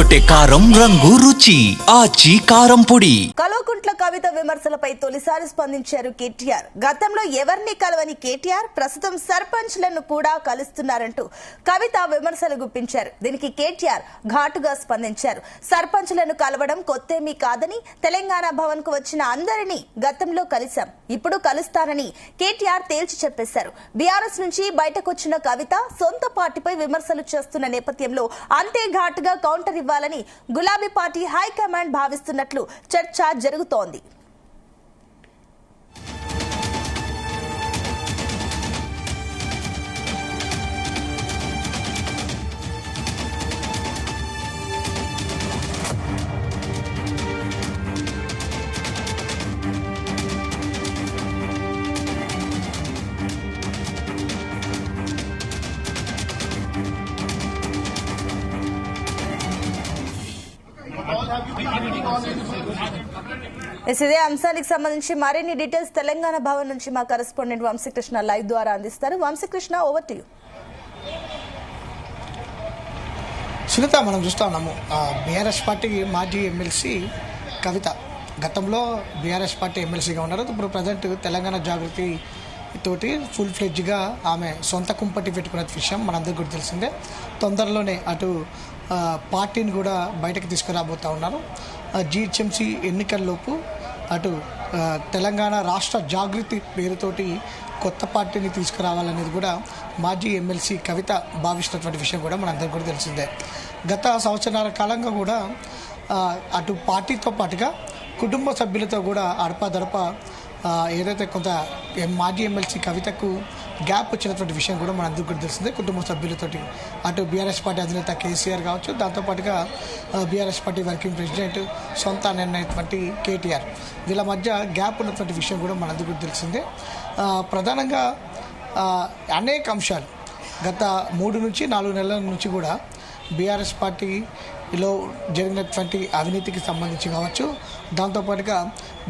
అదరగొట్టే కారం రంగు రుచి ఆచి కారం పొడి. కల్వకుంట్ల కవిత విమర్శలపై తొలిసారి స్పందించారు కేటీఆర్. గతంలో ఎవరిని కలవని కేటీఆర్ ప్రస్తుతం సర్పంచ్లను కూడా కలుస్తున్నారంటూ కవిత విమర్శలు గుప్పించారు. దీనికి కేటీఆర్ ఘాటుగా స్పందించారు. సర్పంచ్లను కలవడం కొత్తేమీ కాదని, తెలంగాణ భవన్ కు వచ్చిన అందరినీ గతంలో కలిశాం, ఇప్పుడు కలుస్తానని కేటీఆర్ తేల్చి చెప్పేశారు. బీఆర్ఎస్ నుంచి బయటకొచ్చిన కవిత సొంత పార్టీపై విమర్శలు చేస్తున్న నేపథ్యంలో అంతే ఘాటుగా కౌంటర్ ఇవ్వాలని గులాబీ పార్టీ హైకమాండ్ భావిస్తున్నట్లు చర్చ జరుగుతోంది. ఇదే అంశానికి సంబంధించి మరిన్ని డీటెయిల్స్ తెలంగాణ భవన్ నుంచి మా కరెస్పాండెంట్ వంశీకృష్ణ లైవ్ ద్వారా అందిస్తారు. Vamshikrishna, over to you. Sunitha, మనం చూస్తా ఉన్నాము బీఆర్ఎస్ పార్టీ మాజీ ఎమ్మెల్సీ కవిత గతంలో బీఆర్ఎస్ పార్టీ ఎమ్మెల్సీగా ఉన్నారు. ఇప్పుడు ప్రజెంట్ తెలంగాణ జాగృతి తోటి ఫుల్ ఫ్లెడ్జ్గా ఆమె సొంత కుంపటి పెట్టుకున్న విషయం మనందరికీ కూడా తెలిసిందే. తొందరలోనే అటు పార్టీని కూడా బయటకు తీసుకురాబోతూ ఉన్నారు. జీహెచ్ఎంసీ ఎన్నికల్లోపు అటు తెలంగాణ రాష్ట్ర జాగృతి పేరుతోటి కొత్త పార్టీని తీసుకురావాలనేది కూడా మాజీ ఎమ్మెల్సీ కవిత భావిస్తున్నటువంటి విషయం కూడా మనందరికీ కూడా తెలిసిందే. గత సంవత్సరాల కాలంగా కూడా అటు పార్టీతో పాటుగా కుటుంబ సభ్యులతో కూడా అడపాదడప ఏదైతే కొంత మాజీ ఎమ్మెల్సీ కవితకు గ్యాప్ వచ్చినటువంటి విషయం కూడా మనందరికీ కూడా తెలిసిందే. కుటుంబ సభ్యులతోటి అటు బీఆర్ఎస్ పార్టీ అధినేత కేసీఆర్ కావచ్చు, దాంతోపాటుగా బీఆర్ఎస్ పార్టీ వర్కింగ్ ప్రెసిడెంట్ సొంత అయినటువంటి కేటీఆర్, వీళ్ళ మధ్య గ్యాప్ ఉన్నటువంటి విషయం కూడా మనందరికీ కూడా తెలిసిందే. ప్రధానంగా అనేక అంశాలు గత 3 నుంచి 4 నెలల నుంచి కూడా బీఆర్ఎస్ పార్టీలో జరిగినటువంటి అవినీతికి సంబంధించి కావచ్చు, దాంతోపాటుగా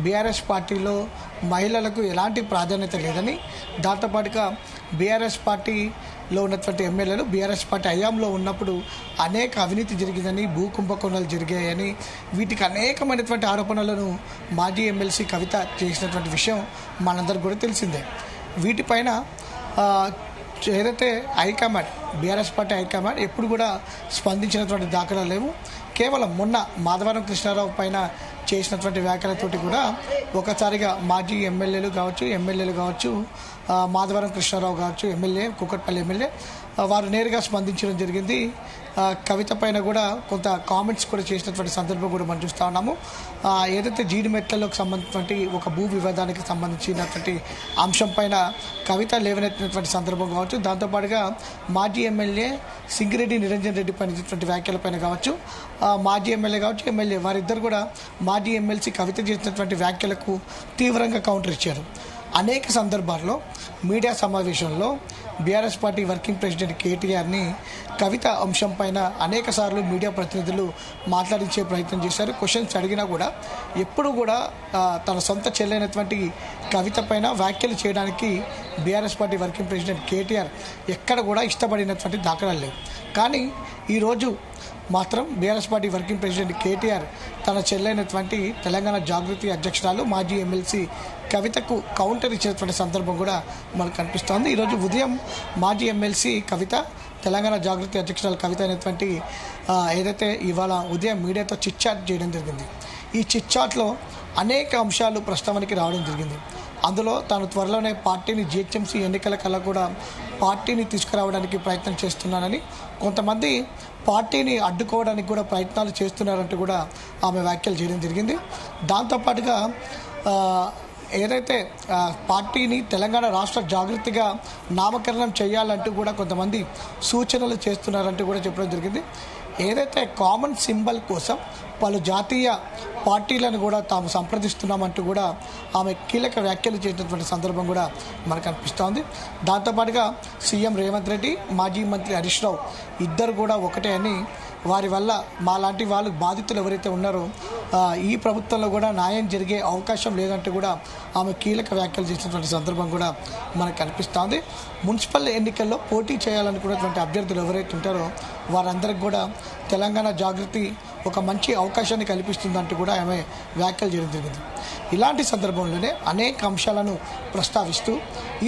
బీఆర్ఎస్ పార్టీలో మహిళలకు ఎలాంటి ప్రాధాన్యత లేదని, దాంతోపాటుగా బీఆర్ఎస్ పార్టీలో ఉన్నటువంటి ఎమ్మెల్యేలు బీఆర్ఎస్ పార్టీ హయాంలో ఉన్నప్పుడు అనేక అవినీతి జరిగిందని, భూ కుంభకోణాలు జరిగాయని, వీటికి అనేకమైనటువంటి ఆరోపణలను మాజీ ఎమ్మెల్సీ కవిత చేసినటువంటి విషయం మనందరికీ కూడా తెలిసిందే. వీటిపైన ఏదైతే హైకమాండ్ బీఆర్ఎస్ పార్టీ హైకమాండ్ ఎప్పుడు కూడా స్పందించినటువంటి దాఖలాలు లేవు. కేవలం మొన్న మాధవరం కృష్ణారావు పైన చేసినటువంటి వ్యాఖ్యలతోటి కూడా ఒకసారిగా మాజీ ఎమ్మెల్యేలు కావచ్చు మాధవరం కృష్ణారావు కావచ్చు, ఎమ్మెల్యే కూకట్పల్లి ఎమ్మెల్యే, వారు నేరుగా స్పందించడం జరిగింది. కవిత పైన కూడా కొంత కామెంట్స్ కూడా చేసినటువంటి సందర్భం కూడా మనం చూస్తూ ఉన్నాము. ఏదైతే జీడిమెట్లలోకి సంబంధించినటువంటి ఒక భూ వివాదానికి సంబంధించినటువంటి అంశం పైన కవిత లేవనెత్తినటువంటి సందర్భం కావచ్చు, దాంతోపాటుగా మాజీ ఎమ్మెల్యే సింగిరెడ్డి నిరంజన్ రెడ్డి పైన చేసినటువంటి వ్యాఖ్యలపైన కావచ్చు, మాజీ ఎమ్మెల్యే కావచ్చు ఎమ్మెల్యే వారిద్దరు కూడా మాజీ ఎమ్మెల్సీ కవిత చేసినటువంటి వ్యాఖ్యలకు తీవ్రంగా కౌంటర్ ఇచ్చారు. అనేక సందర్భాల్లో మీడియా సమావేశంలో బీఆర్ఎస్ పార్టీ వర్కింగ్ ప్రెసిడెంట్ కేటీఆర్ని కవిత అంశం పైన అనేక సార్లు మీడియా ప్రతినిధులు మాట్లాడించే ప్రయత్నం చేశారు. క్వశ్చన్స్ అడిగినా కూడా ఎప్పుడు కూడా తన సొంత చెల్లైనటువంటి కవిత పైన వ్యాఖ్యలు చేయడానికి BRS party working president KTR ఎక్కడ కూడా ఇష్టపడినటువంటి దాఖలాలు లేవు. కానీ ఈరోజు మాత్రం BRS party working president KTR తన చెల్లైనటువంటి తెలంగాణ జాగృతి అధ్యక్షురాలు మాజీ ఎమ్మెల్సీ కవితకు కౌంటర్ ఇచ్చినటువంటి సందర్భం కూడా మనకు కనిపిస్తోంది. ఈరోజు ఉదయం మాజీ ఎమ్మెల్సీ కవిత తెలంగాణ జాగృతి అధ్యక్షురాలు కవిత అయినటువంటి ఏదైతే ఇవాళ ఉదయం మీడియాతో చిట్చాట్ చేయడం జరిగింది. ఈ చిట్చాట్లో అనేక అంశాలు ప్రస్తావనకి రావడం జరిగింది. అందులో తాను త్వరలోనే పార్టీని జీహెచ్ఎంసీ ఎన్నికల కల్లా కూడా పార్టీని తీసుకురావడానికి ప్రయత్నం చేస్తున్నానని, కొంతమంది పార్టీని అడ్డుకోవడానికి కూడా ప్రయత్నాలు చేస్తున్నారంటూ కూడా ఆమె వ్యాఖ్యలు చేయడం జరిగింది. దాంతోపాటుగా ఏదైతే పార్టీని తెలంగాణ రాష్ట్ర జాగృతిగా నామకరణం చేయాలంటూ కూడా కొంతమంది సూచనలు చేస్తున్నారంటూ కూడా చెప్పడం జరిగింది. ఏదైతే కామన్ సింబల్ కోసం పలు జాతీయ పార్టీలను కూడా తాము సంప్రదిస్తున్నామంటూ కూడా ఆమె కీలక వ్యాఖ్యలు చేసినటువంటి సందర్భం కూడా మనకు అనిపిస్తోంది. దాంతోపాటుగా సీఎం రేవంత్ రెడ్డి, మాజీ మంత్రి హరీష్ రావు ఇద్దరు కూడా ఒకటే అని, వారి వల్ల మాలాంటి వాళ్ళు బాధితులు ఎవరైతే ఉన్నారో ఈ ప్రభుత్వంలో కూడా న్యాయం జరిగే అవకాశం లేదంటూ కూడా ఆమె కీలక వ్యాఖ్యలు చేసినటువంటి సందర్భం కూడా మనకు కనిపిస్తోంది. మున్సిపల్ ఎన్నికల్లో పోటీ చేయాలనుకున్నటువంటి అభ్యర్థులు ఎవరైతే ఉంటారో వారందరికి కూడా తెలంగాణ జాగృతి ఒక మంచి అవకాశాన్ని కల్పిస్తుందంటూ కూడా ఆమె వ్యాఖ్యలు చేయడం జరిగింది. ఇలాంటి సందర్భంలోనే అనేక అంశాలను ప్రస్తావిస్తూ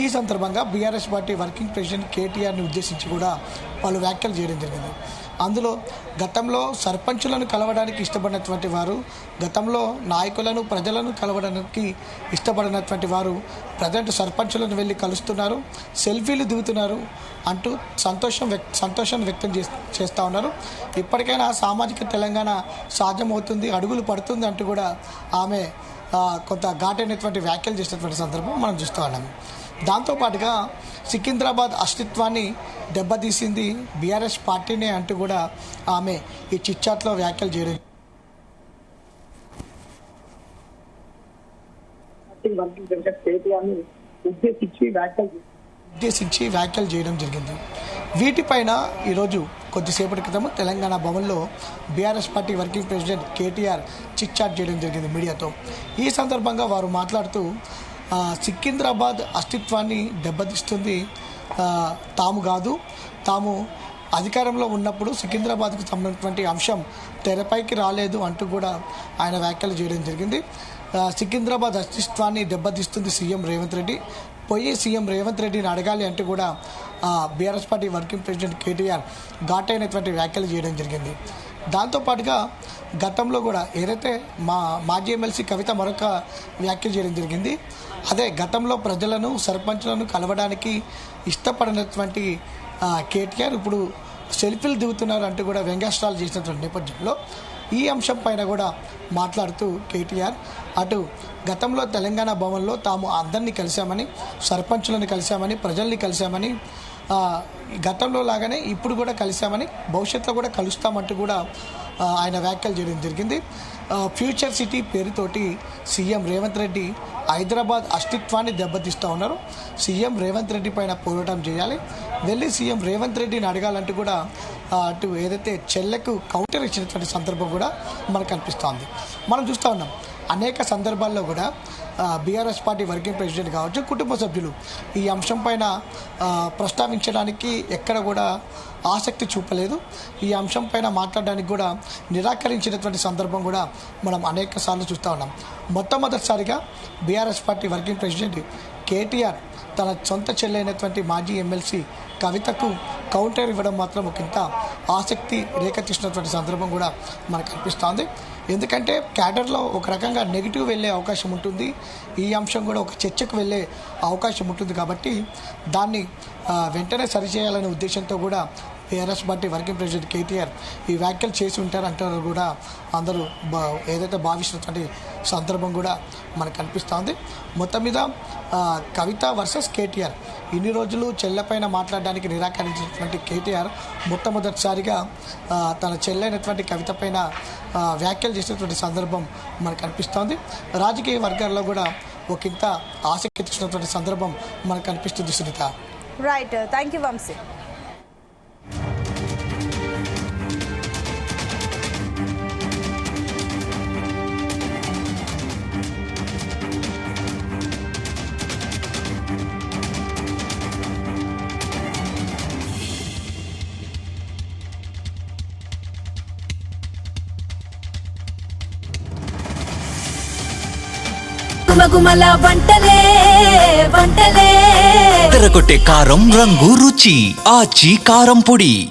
ఈ సందర్భంగా బీఆర్ఎస్ పార్టీ వర్కింగ్ ప్రెసిడెంట్ కేటీఆర్ని ఉద్దేశించి కూడా పలు వ్యాఖ్యలు చేయడం జరిగింది. అందులో గతంలో సర్పంచులను కలవడానికి ఇష్టపడినటువంటి వారు, గతంలో నాయకులను ప్రజలను కలవడానికి ఇష్టపడినటువంటి వారు ప్రజెంట్ సర్పంచులను వెళ్ళి కలుస్తున్నారు, సెల్ఫీలు దిగుతున్నారు అంటూ సంతోషాన్ని వ్యక్తం చేస్తూ ఉన్నారు. ఇప్పటికైనా సామాజిక తెలంగాణ సాధ్యమవుతుంది, అడుగులు పడుతుంది అంటూ కూడా ఆమె కొంత ఘాటైనటువంటి వ్యాఖ్యలు చేసినటువంటి సందర్భం మనం చూస్తూ ఉన్నాము. దాంతోపాటుగా సికింద్రాబాద్ అస్తిత్వాన్ని దెబ్బతీసింది బీఆర్ఎస్ పార్టీనే అంటూ కూడా ఆమె ఈ చిట్చాట్లో వ్యాఖ్యలు చేయడం ఉద్దేశించి వ్యాఖ్యలు చేయడం జరిగింది. వీటిపైన ఈరోజు కొద్దిసేపటి క్రితం తెలంగాణ భవన్లో BRS party working president KTR chitchat చేయడం జరిగింది మీడియాతో. ఈ సందర్భంగా వారు మాట్లాడుతూ సికింద్రాబాద్ అస్తిత్వాన్ని దెబ్బతీస్తుంది తాము కాదు, తాము అధికారంలో ఉన్నప్పుడు సికింద్రాబాద్కు సంబంధించినటువంటి అంశం తెరపైకి రాలేదు అంటూ కూడా ఆయన వ్యాఖ్యలు చేయడం జరిగింది. సికింద్రాబాద్ అస్తిత్వాన్ని దెబ్బతీస్తుంది సీఎం రేవంత్ రెడ్డి, పోయి సీఎం రేవంత్ రెడ్డిని అడగాలి అంటూ కూడా BRS party working president KTR ఘాటైనటువంటి వ్యాఖ్యలు చేయడం జరిగింది. దాంతోపాటుగా గతంలో కూడా ఏదైతే మాజీ ఎమ్మెల్సీ కవిత మరొక వ్యాఖ్యలు చేయడం జరిగింది. అదే గతంలో ప్రజలను సర్పంచ్లను కలవడానికి ఇష్టపడినటువంటి కేటీఆర్ ఇప్పుడు సెల్ఫీలు దిగుతున్నారు అంటూ కూడా వ్యంగ్యాస్త్రాలు చేసినటువంటి నేపథ్యంలో ఈ అంశం పైన కూడా మాట్లాడుతూ కేటీఆర్ అటు గతంలో తెలంగాణ భవన్లో తాము అందరినీ కలిశామని, సర్పంచులను కలిశామని, ప్రజల్ని కలిశామని, గతంలో లాగానే ఇప్పుడు కూడా కలిశామని, భవిష్యత్తులో కూడా కలుస్తామంటూ కూడా ఆయన వ్యాఖ్యలు చేయడం జరిగింది. ఫ్యూచర్ సిటీ పేరుతోటి సీఎం రేవంత్ రెడ్డి హైదరాబాద్ అస్తిత్వాన్ని దెబ్బతీస్తూ ఉన్నారు. సీఎం రేవంత్ రెడ్డి పైన పోరాటం చేయాలి, వెళ్ళి సీఎం రేవంత్ రెడ్డిని అడగాలంటూ కూడా అటు ఏదైతే చెల్లెకు కౌంటర్ ఇచ్చినటువంటి సందర్భం కూడా మనకు కనిపిస్తోంది. మనం చూస్తూ ఉన్నాం అనేక సందర్భాల్లో కూడా బీఆర్ఎస్ పార్టీ వర్కింగ్ ప్రెసిడెంట్ కావచ్చు, కుటుంబ సభ్యులు ఈ అంశం పైన ప్రస్తావించడానికి ఎక్కడ కూడా ఆసక్తి చూపలేదు. ఈ అంశం పైన మాట్లాడడానికి కూడా నిరాకరించినటువంటి సందర్భం కూడా మనం అనేక సార్లు చూస్తూ ఉన్నాం. మొట్టమొదటిసారిగా BRS party working president KTR తన సొంత చెల్లైనటువంటి మాజీ ఎమ్మెల్సీ కవితకు కౌంటర్ ఇవ్వడం మాత్రం ఒకంత ఆసక్తి రేకెత్తిస్తున్నటువంటి సందర్భం కూడా మనకు అనిపిస్తోంది. ఎందుకంటే క్యాడర్లో ఒక రకంగా నెగిటివ్ వెళ్ళే అవకాశం ఉంటుంది, ఈ అంశం కూడా ఒక చర్చకు వెళ్ళే అవకాశం ఉంటుంది. కాబట్టి దాన్ని వెంటనే సరిచేయాలనే ఉద్దేశంతో కూడా BRS party working president KTR ఈ వ్యాఖ్యలు చేసి ఉంటారంటారు కూడా అందరూ ఏదైతే భావిస్తున్నటువంటి సందర్భం కూడా మనకు కనిపిస్తోంది. మొత్తం మీద కవిత వర్సెస్ కేటీఆర్ ఇన్ని రోజులు చెల్లెపైన మాట్లాడడానికి నిరాకరించినటువంటి కేటీఆర్ మొట్టమొదటిసారిగా తన చెల్లైనటువంటి కవిత పైన వ్యాఖ్యలు చేసినటువంటి సందర్భం మనకు కనిపిస్తోంది. రాజకీయ వర్గాల్లో కూడా ఒకంత ఆసక్తి ఇచ్చినటువంటి సందర్భం మనకు కనిపిస్తుంది. Sunitha, right, thank you Vamsi. గుమగుమల వంటలే వంటలే తెరకొట్టే కారం రంగు రుచి ఆచి కారం పొడి.